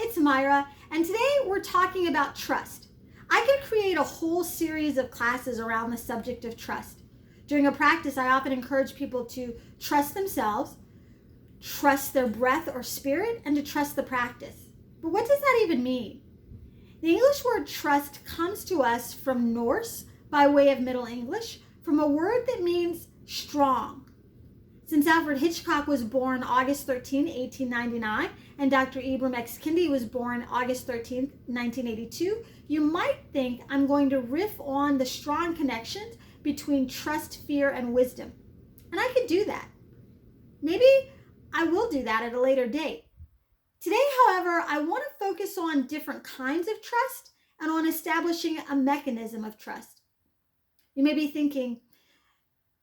it's Myra, and today we're talking about trust. I could create a whole series of classes around the subject of trust. During a practice, I often encourage people to trust themselves, trust their breath or spirit, and to trust the practice. But what does that even mean? The English word trust comes to us from Norse by way of Middle English, from a word that means strong. Since Alfred Hitchcock was born August 13, 1899, and Dr. Ibram X. Kendi was born August 13, 1982, you might think I'm going to riff on the strong connections between trust, fear, and wisdom. And I could do that. Maybe I will do that at a later date. Today, however, I want to focus on different kinds of trust and on establishing a mechanism of trust. You may be thinking,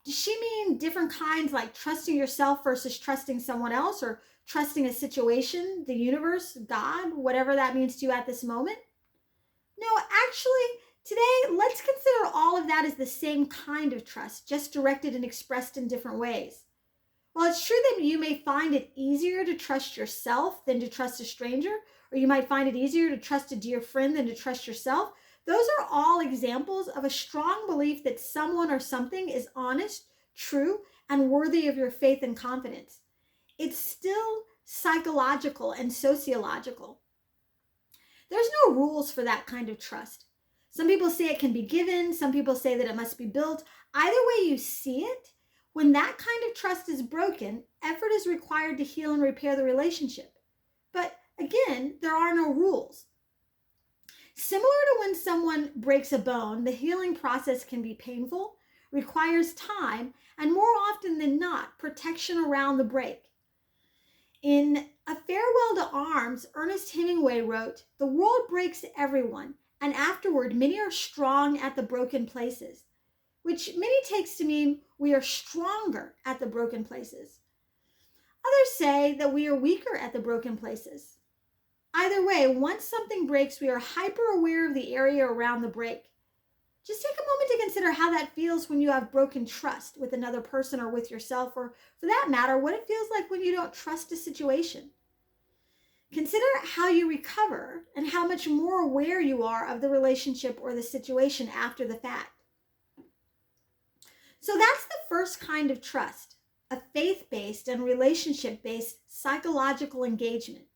does she mean different kinds, like trusting yourself versus trusting someone else, or trusting a situation, the universe, God, whatever that means to you at this moment? No, actually, today, let's consider all of that as the same kind of trust, just directed and expressed in different ways. While it's true that you may find it easier to trust yourself than to trust a stranger, or you might find it easier to trust a dear friend than to trust yourself, those are all examples of a strong belief that someone or something is honest, true, and worthy of your faith and confidence. It's still psychological and sociological. There's no rules for that kind of trust. Some people say it can be given, some people say that it must be built. Either way you see it, when that kind of trust is broken, effort is required to heal and repair the relationship. But again, there are no rules. Similar to when someone breaks a bone, the healing process can be painful, requires time, and more often than not, protection around the break. In A Farewell to Arms, Ernest Hemingway wrote, "The world breaks everyone, and afterward many are strong at the broken places," which many takes to mean we are stronger at the broken places. Others say that we are weaker at the broken places. Either way, once something breaks, we are hyper aware of the area around the break. Just take a moment to consider how that feels when you have broken trust with another person or with yourself, or for that matter, what it feels like when you don't trust a situation. Consider how you recover and how much more aware you are of the relationship or the situation after the fact. So that's the first kind of trust, a faith-based and relationship-based psychological engagement.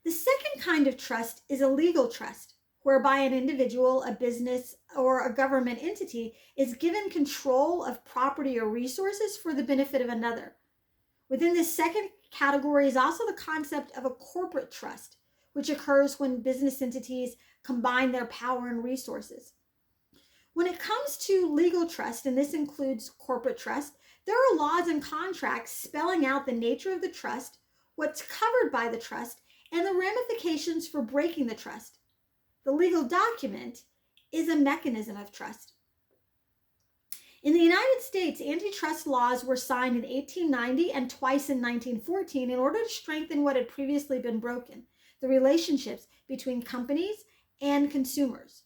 The second kind of trust is a legal trust, whereby an individual, a business, or a government entity is given control of property or resources for the benefit of another. Within this second category is also the concept of a corporate trust, which occurs when business entities combine their power and resources. When it comes to legal trust, and this includes corporate trust, there are laws and contracts spelling out the nature of the trust, what's covered by the trust, and the ramifications for breaking the trust. The legal document is a mechanism of trust. In the United States, antitrust laws were signed in 1890 and twice in 1914 in order to strengthen what had previously been broken, the relationships between companies and consumers.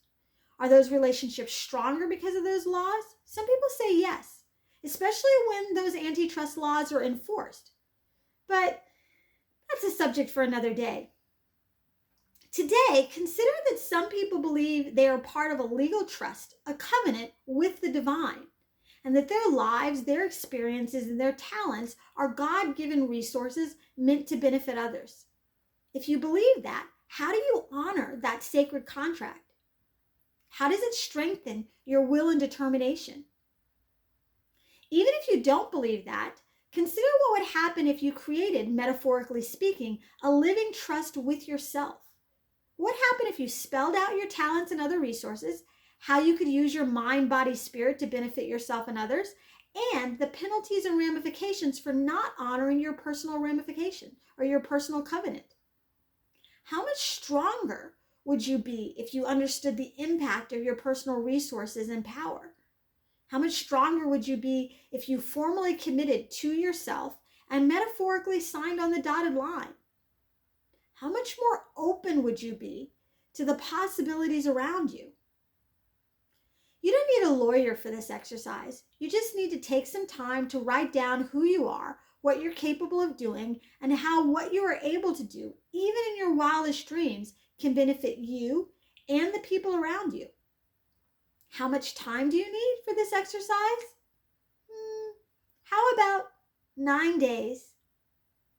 Are those relationships stronger because of those laws? Some people say yes, especially when those antitrust laws are enforced. But that's a subject for another day. Today, consider that some people believe they are part of a legal trust, a covenant with the divine, and that their lives, their experiences, and their talents are God-given resources meant to benefit others. If you believe that, how do you honor that sacred contract? How does it strengthen your will and determination? Even if you don't believe that, consider what would happen if you created, metaphorically speaking, a living trust with yourself. What happened if you spelled out your talents and other resources, how you could use your mind, body, spirit to benefit yourself and others, and the penalties and ramifications for not honoring your personal ramification or your personal covenant? How much stronger would you be if you understood the impact of your personal resources and power? How much stronger would you be if you formally committed to yourself and metaphorically signed on the dotted line? How much more open would you be to the possibilities around you? You don't need a lawyer for this exercise. You just need to take some time to write down who you are, what you're capable of doing, and how what you are able to do, even in your wildest dreams, can benefit you and the people around you. How much time do you need for this exercise? How about 9 days